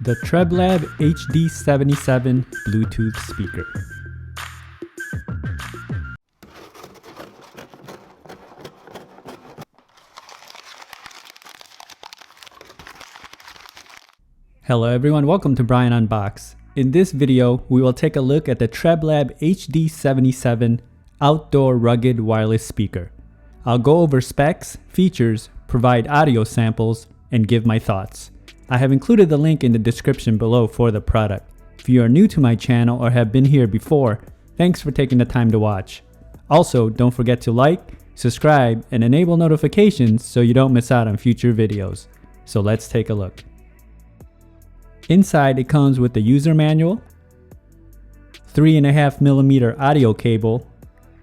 The Treblab HD77 Bluetooth speaker. Hello everyone, welcome to Brian Unbox. In this video, we will take a look at the Treblab HD77 Outdoor Rugged Wireless Speaker. I'll go over specs, features, provide audio samples, and give my thoughts. I have included the link in the description below for the product. If you are new to my channel or have been here before, thanks for taking the time to watch. Also, don't forget to like, subscribe, and enable notifications so you don't miss out on future videos. So let's take a look. Inside, it comes with the user manual, 3.5mm audio cable,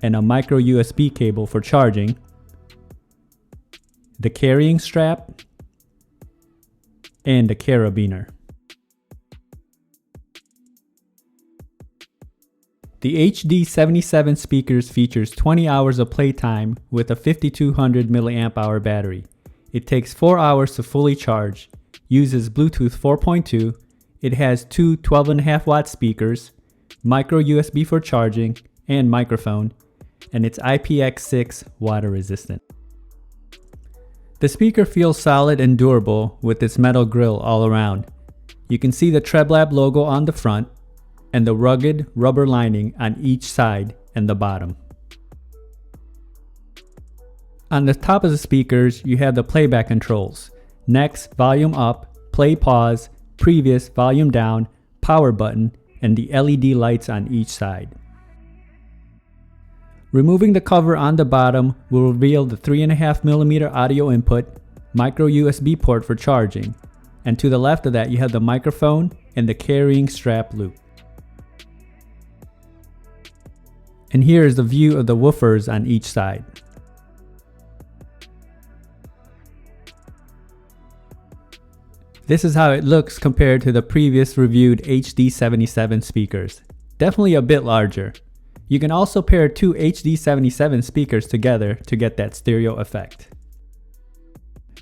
and a micro USB cable for charging, the carrying strap, and a carabiner. The HD77 speakers features 20 hours of playtime with a 5200 mAh battery. It takes 4 hours to fully charge, uses Bluetooth 4.2, it has two 12.5 watt speakers, micro USB for charging, and microphone, and it's IPX6 water resistant. The speaker feels solid and durable with its metal grille all around. You can see the Treblab logo on the front and the rugged rubber lining on each side and the bottom. On the top of the speakers, you have the playback controls: next, volume up, play pause, previous, volume down, power button, and the LED lights on each side. Removing the cover on the bottom will reveal the 3.5mm audio input, micro USB port for charging, and to the left of that you have the microphone and the carrying strap loop. And here is the view of the woofers on each side. This is how it looks compared to the previous reviewed HD77 speakers. Definitely a bit larger. You can also pair two HD77 speakers together to get that stereo effect.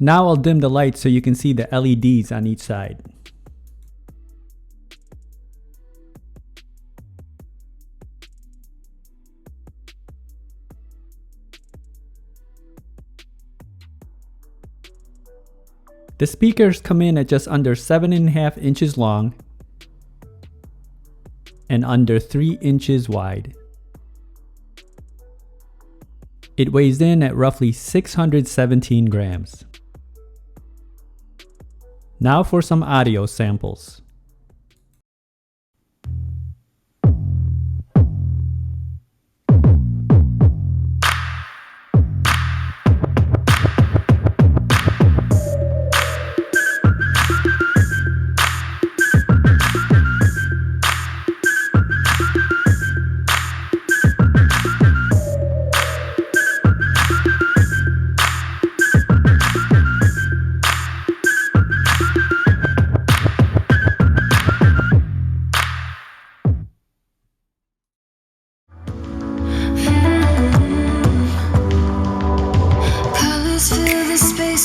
Now I'll dim the lights so you can see the LEDs on each side. The speakers come in at just under 7.5 inches long and under 3 inches wide. It weighs in at roughly 617 grams. Now for some audio samples.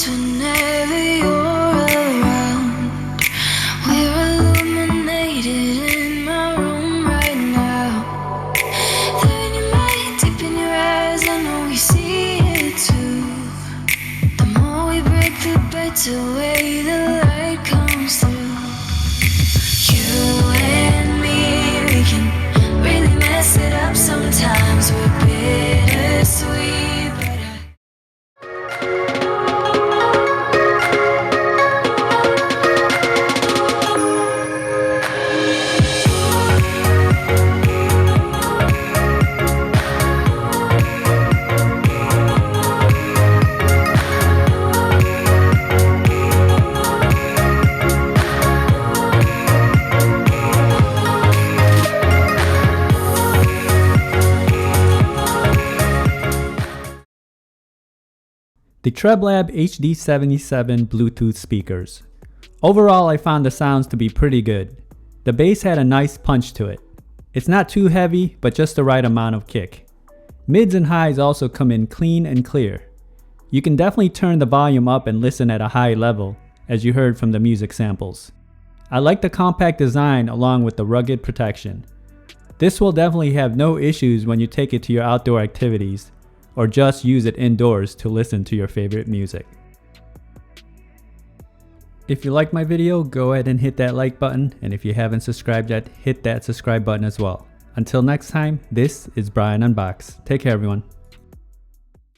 Whenever you're around, we're illuminated in my room right now. Then you might deep in your eyes, I know you see it too. The more we break, the better way the light comes through. You and me, we can really mess it up sometimes. We're bittersweet. The Treblab HD77 Bluetooth speakers. Overall, I found the sounds to be pretty good. The bass had a nice punch to it. It's not too heavy, but just the right amount of kick. Mids and highs also come in clean and clear. You can definitely turn the volume up and listen at a high level, as you heard from the music samples. I like the compact design along with the rugged protection. This will definitely have no issues when you take it to your outdoor activities or just use it indoors to listen to your favorite music. If you liked my video, go ahead and hit that like button, and if you haven't subscribed yet, hit that subscribe button as well. Until next time, this is Brian Unbox. Take care everyone.